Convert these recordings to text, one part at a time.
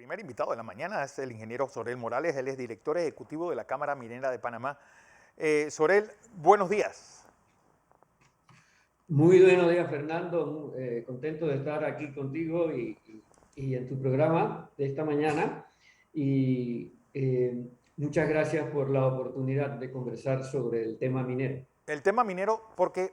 primer invitado de la mañana es el ingeniero Sorel Morales, él es director ejecutivo de la Cámara Minera de Panamá. Sorel, buenos días. Muy buenos días, Fernando. Contento de estar aquí contigo y en tu programa de esta mañana. Y muchas gracias por la oportunidad de conversar sobre el tema minero. El tema minero, porque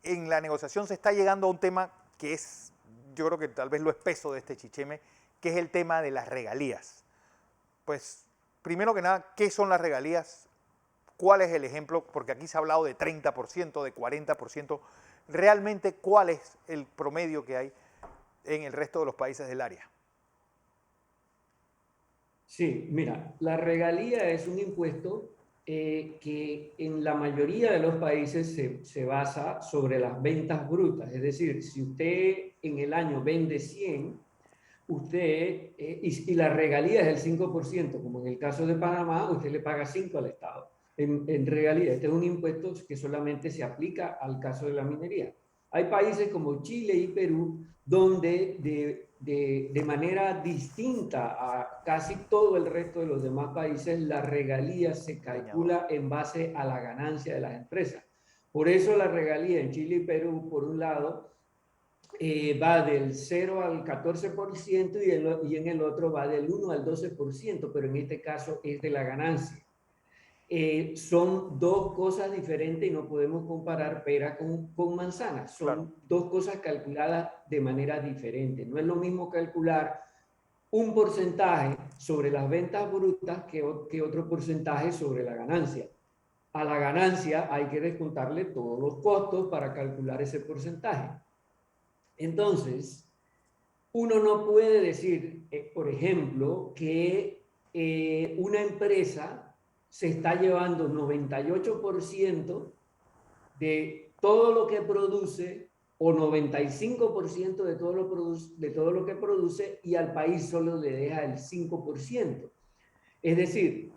en la negociación se está llegando a un tema que es, yo creo que tal vez lo espeso de este chicheme, que es el tema de las regalías. Pues, primero que nada, ¿qué son las regalías? ¿Cuál es el ejemplo? Porque aquí se ha hablado de 30%, de 40%. Realmente, ¿cuál es el promedio que hay en el resto de los países del área? Sí, mira, la regalía es un impuesto que en la mayoría de los países se basa sobre las ventas brutas. Es decir, si usted en el año vende 100, usted, y la regalía es el 5%, como en el caso de Panamá, usted le paga 5 al Estado en regalía. Este es un impuesto que solamente se aplica al caso de la minería. Hay países como Chile y Perú donde de manera distinta a casi todo el resto de los demás países, la regalía se Leñador. calcula en base a la ganancia de las empresas. Por eso la regalía en Chile y Perú, por un lado, va del 0 al 14% y en el otro va del 1 al 12%, pero en este caso es de la ganancia. Son dos cosas diferentes y no podemos comparar pera con manzana. Claro. Son dos cosas calculadas de manera diferente. No es lo mismo calcular un porcentaje sobre las ventas brutas que otro porcentaje sobre la ganancia. A la ganancia hay que descontarle todos los costos para calcular ese porcentaje. Entonces, uno no puede decir, por ejemplo, que una empresa se está llevando 98% de todo lo que produce o 95% de todo lo que produce y al país solo le deja el 5%. Es decir,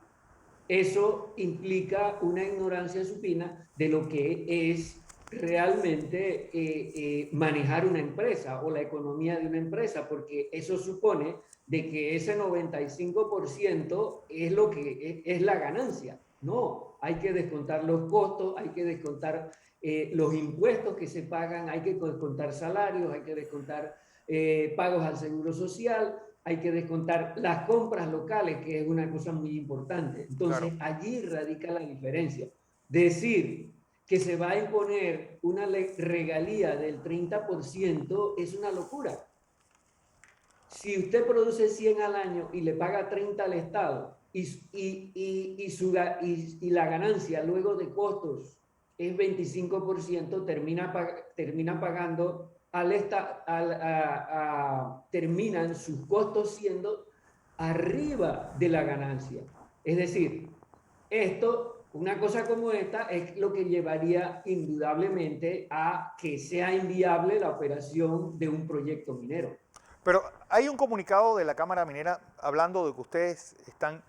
eso implica una ignorancia supina de lo que es realmente manejar una empresa o la economía de una empresa, porque eso supone de que ese 95% es lo que es la ganancia. No, hay que descontar los costos, hay que descontar los impuestos que se pagan, hay que descontar salarios, hay que descontar pagos al seguro social, hay que descontar las compras locales, que es una cosa muy importante. Claro. Entonces, allí radica la diferencia. Decir que se va a imponer una regalía del 30% es una locura. Si usted produce 100 al año y le paga 30 al Estado y la ganancia luego de costos es 25%, termina pagando terminan sus costos siendo arriba de la ganancia. Es decir, una cosa como esta es lo que llevaría indudablemente a que sea inviable la operación de un proyecto minero. Pero hay un comunicado de la Cámara Minera hablando de que ustedes están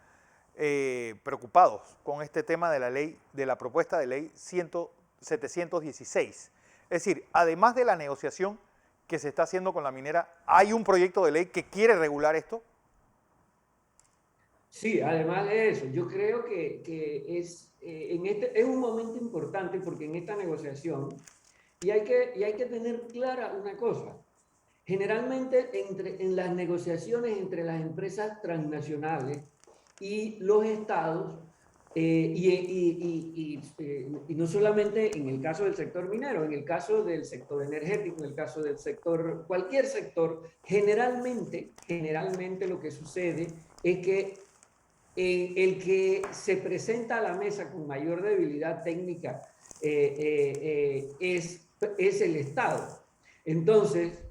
preocupados con este tema de la ley, de la propuesta de ley 716. Es decir, además de la negociación que se está haciendo con la minera, ¿hay un proyecto de ley que quiere regular esto? Sí, además de eso, yo creo que es un momento importante porque en esta negociación, y hay que tener clara una cosa, generalmente en las negociaciones entre las empresas transnacionales y los estados, y no solamente en el caso del sector minero, en el caso del sector energético, en el caso del sector, cualquier sector, generalmente lo que sucede es que el que se presenta a la mesa con mayor debilidad técnica es el Estado. Entonces,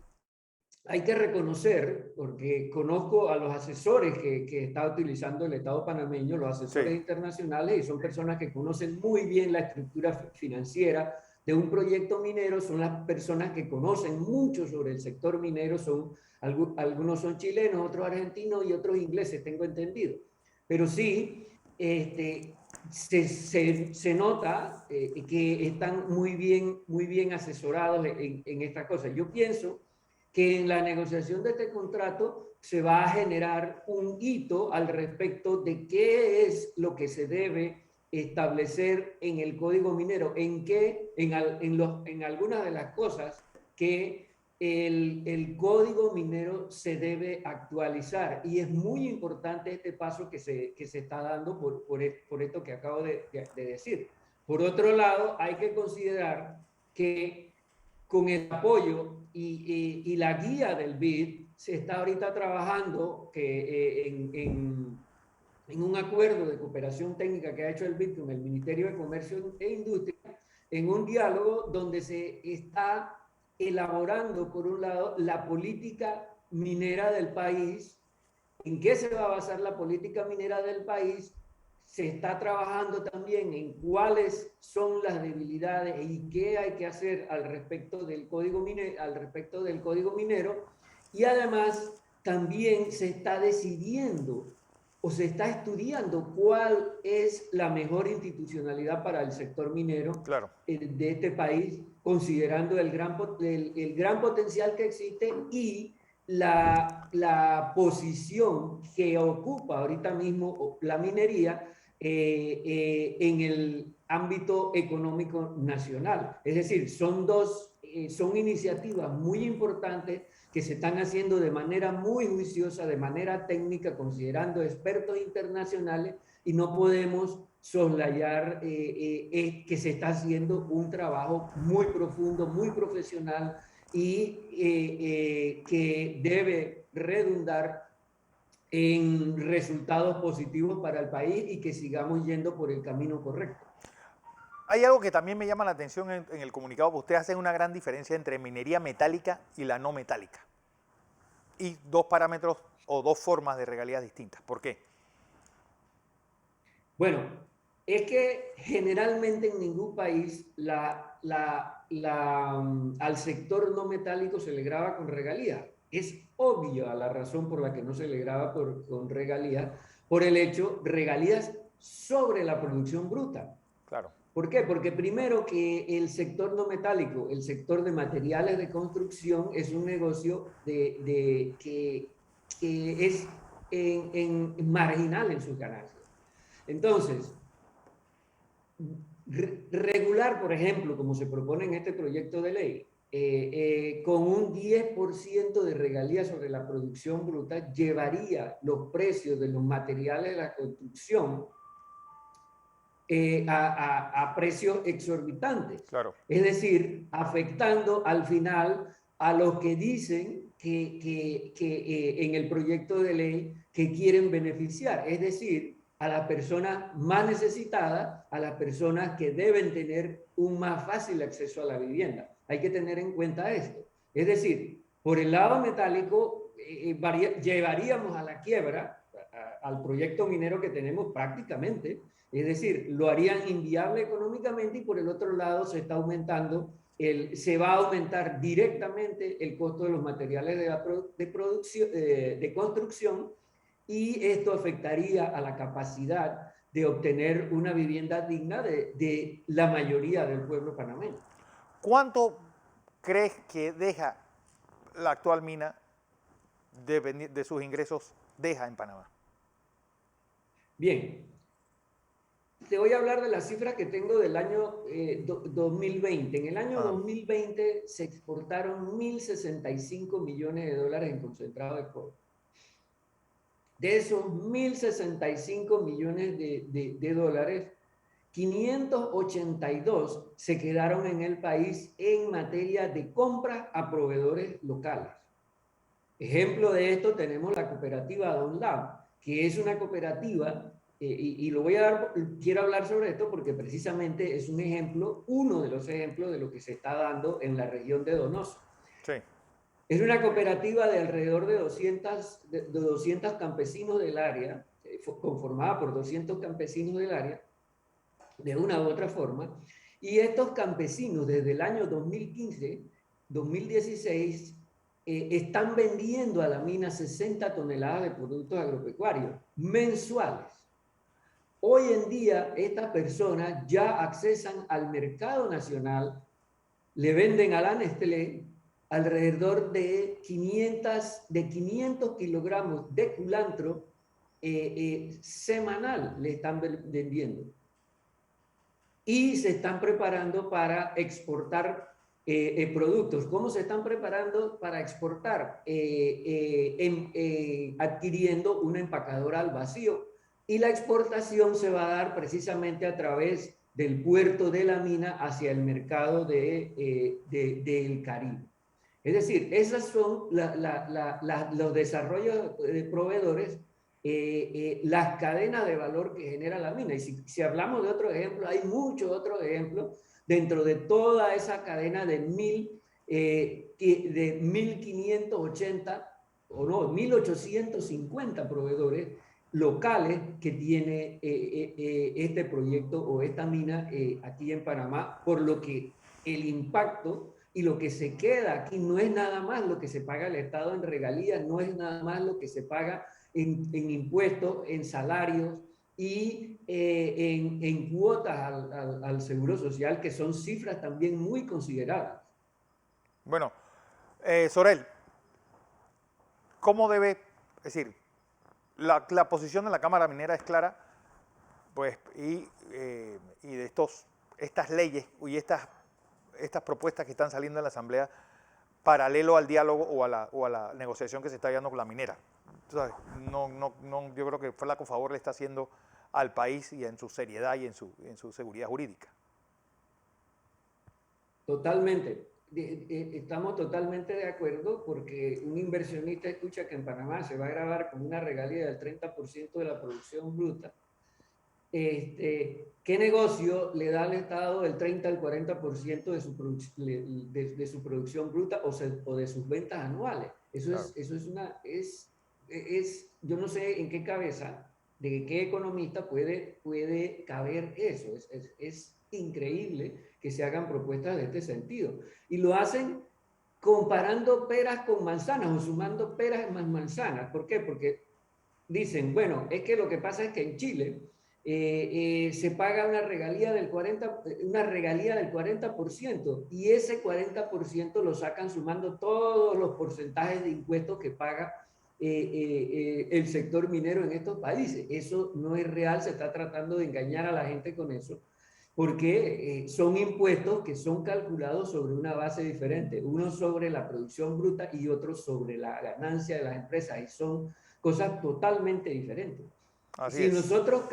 hay que reconocer, porque conozco a los asesores que está utilizando el Estado panameño, los Sí, asesores internacionales, y son personas que conocen muy bien la estructura financiera de un proyecto minero, son las personas que conocen mucho sobre el sector minero, algunos son chilenos, otros argentinos y otros ingleses, tengo entendido. Pero sí, se nota que están muy bien asesorados en estas cosas. Yo pienso que en la negociación de este contrato se va a generar un hito al respecto de qué es lo que se debe establecer en el código minero, en algunas de las cosas que el código minero se debe actualizar. Y es muy importante este paso que se está dando por esto que acabo de decir. Por otro lado, hay que considerar que con el apoyo la guía del BID, se está ahorita trabajando en un acuerdo de cooperación técnica que ha hecho el BID con el Ministerio de Comercio e Industria, en un diálogo donde se está elaborando, por un lado, la política minera del país. ¿En qué se va a basar la política minera del país? Se está trabajando también en cuáles son las debilidades y qué hay que hacer al respecto del código minero, y además también se está decidiendo o se está estudiando cuál es la mejor institucionalidad para el sector minero Claro. de este país, considerando el gran potencial que existe y la posición que ocupa ahorita mismo la minería en el ámbito económico nacional. Es decir, son iniciativas muy importantes que se están haciendo de manera muy juiciosa, de manera técnica, considerando expertos internacionales, y no podemos soslayar que se está haciendo un trabajo muy profundo, muy profesional, y que debe redundar en resultados positivos para el país y que sigamos yendo por el camino correcto. Hay algo que también me llama la atención en el comunicado, que ustedes hacen una gran diferencia entre minería metálica y la no metálica. Y dos parámetros o dos formas de regalías distintas. ¿Por qué? Bueno, es que generalmente en ningún país al sector no metálico se le graba con regalía. Es obvia la razón por la que no se le graba con regalías, por el hecho, regalías sobre la producción bruta. Claro. ¿Por qué? Porque primero que el sector no metálico, el sector de materiales de construcción, es un negocio que es marginal en sus ganancias. Entonces, regular, por ejemplo, como se propone en este proyecto de ley, con un 10% de regalía sobre la producción bruta, llevaría los precios de los materiales de la construcción a precios exorbitantes. Claro. Es decir, afectando al final a los que dicen que en el proyecto de ley que quieren beneficiar, es decir, a las personas más necesitadas, a las personas que deben tener un más fácil acceso a la vivienda. Hay que tener en cuenta esto. Es decir, por el lado metálico, llevaríamos a la quiebra al proyecto minero que tenemos prácticamente. Es decir, lo harían inviable económicamente, y por el otro lado se va a aumentar directamente el costo de los materiales de construcción, y esto afectaría a la capacidad de obtener una vivienda digna de la mayoría del pueblo panameño. ¿Cuánto crees que deja la actual mina de sus ingresos deja en Panamá? Bien, te voy a hablar de las cifras que tengo del año 2020. En el año 2020 se exportaron 1.065 millones de dólares en concentrado de cobre. De esos 1.065 millones de dólares, 582 se quedaron en el país en materia de compra a proveedores locales. Ejemplo de esto tenemos la cooperativa Don Lao, que es una cooperativa, quiero hablar sobre esto porque precisamente es un ejemplo, uno de los ejemplos de lo que se está dando en la región de Donoso. Sí. Es una cooperativa de alrededor de 200 campesinos del área, conformada por 200 campesinos del área, de una u otra forma, y estos campesinos desde el año 2015, 2016, están vendiendo a la mina 60 toneladas de productos agropecuarios mensuales. Hoy en día, estas personas ya accesan al mercado nacional, le venden a la Nestlé, alrededor de 500 kilogramos de culantro semanal le están vendiendo. Y se están preparando para exportar productos. ¿Cómo se están preparando para exportar? Adquiriendo una empacadora al vacío. Y la exportación se va a dar precisamente a través del puerto de la mina hacia el mercado del Caribe. Es decir, esos son los desarrollos de proveedores, las cadenas de valor que genera la mina. Y si hablamos de otro ejemplo, hay muchos otros ejemplos dentro de toda esa cadena de 1580 o no, 1850 proveedores locales que tiene este proyecto o esta mina aquí en Panamá, por lo que el impacto y lo que se queda aquí no es nada más lo que se paga el Estado en regalías, no es nada más lo que se paga en impuestos, en salarios y en cuotas al Seguro Social, que son cifras también muy considerables. Bueno, Sorel, ¿cómo debe, es decir, la posición de la Cámara Minera es clara, pues, y de estas leyes y estas propuestas que están saliendo en la Asamblea paralelo al diálogo o a la negociación que se está llevando con la minera? ¿Sabes? Yo creo que flaco favor le está haciendo al país y en su seriedad y en su seguridad jurídica. Totalmente. Estamos totalmente de acuerdo, porque un inversionista escucha que en Panamá se va a grabar con una regalía del 30% de la producción bruta. ¿Qué negocio le da al Estado el 30 al 40% de su producción bruta o de sus ventas anuales? Eso Claro. yo no sé en qué cabeza, de qué economista puede caber eso. Es increíble que se hagan propuestas de este sentido. Y lo hacen comparando peras con manzanas o sumando peras más manzanas. ¿Por qué? Porque dicen, bueno, es que lo que pasa es que en Chile se paga una regalía del 40%, y ese 40% lo sacan sumando todos los porcentajes de impuestos que paga el sector minero en estos países. Eso no es real, se está tratando de engañar a la gente con eso, porque son impuestos que son calculados sobre una base diferente, uno sobre la producción bruta y otro sobre la ganancia de las empresas, y son cosas totalmente diferentes. Así Si es. nosotros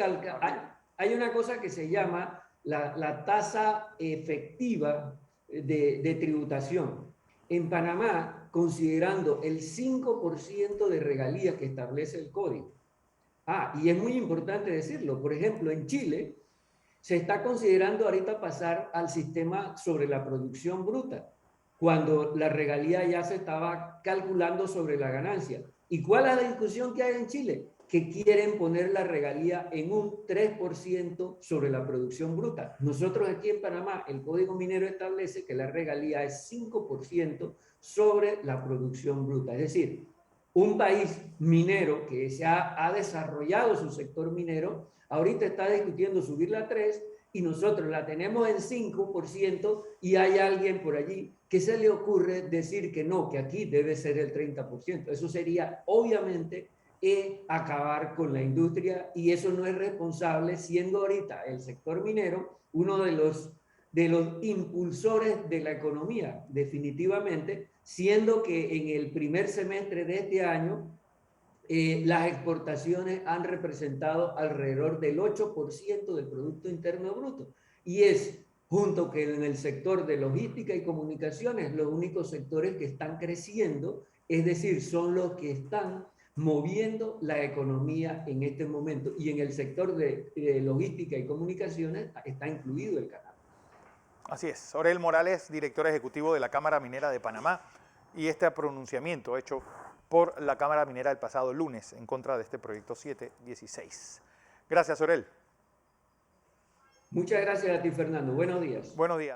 hay una cosa que se llama la tasa efectiva de tributación. En Panamá, considerando el 5% de regalías que establece el código. Y es muy importante decirlo, por ejemplo, en Chile se está considerando ahorita pasar al sistema sobre la producción bruta, cuando la regalía ya se estaba calculando sobre la ganancia. ¿Y cuál es la discusión que hay en Chile? Que quieren poner la regalía en un 3% sobre la producción bruta. Nosotros aquí en Panamá, el Código Minero establece que la regalía es 5% sobre la producción bruta. Es decir, un país minero que ha desarrollado su sector minero, ahorita está discutiendo subirla a 3%, y nosotros la tenemos en 5%, y hay alguien por allí que se le ocurre decir que no, que aquí debe ser el 30%. Eso sería, obviamente, acabar con la industria, y eso no es responsable, siendo ahorita el sector minero uno de los impulsores de la economía, definitivamente, siendo que en el primer semestre de este año las exportaciones han representado alrededor del 8% del Producto Interno Bruto, y es, junto que en el sector de logística y comunicaciones, los únicos sectores que están creciendo, es decir, son los que están moviendo la economía en este momento, y en el sector de logística y comunicaciones está incluido el canal. Así es. Sorel Morales, director ejecutivo de la Cámara Minera de Panamá, y este pronunciamiento hecho por la Cámara Minera el pasado lunes en contra de este proyecto 716. Gracias, Sorel. Muchas gracias a ti, Fernando. Buenos días. Buenos días.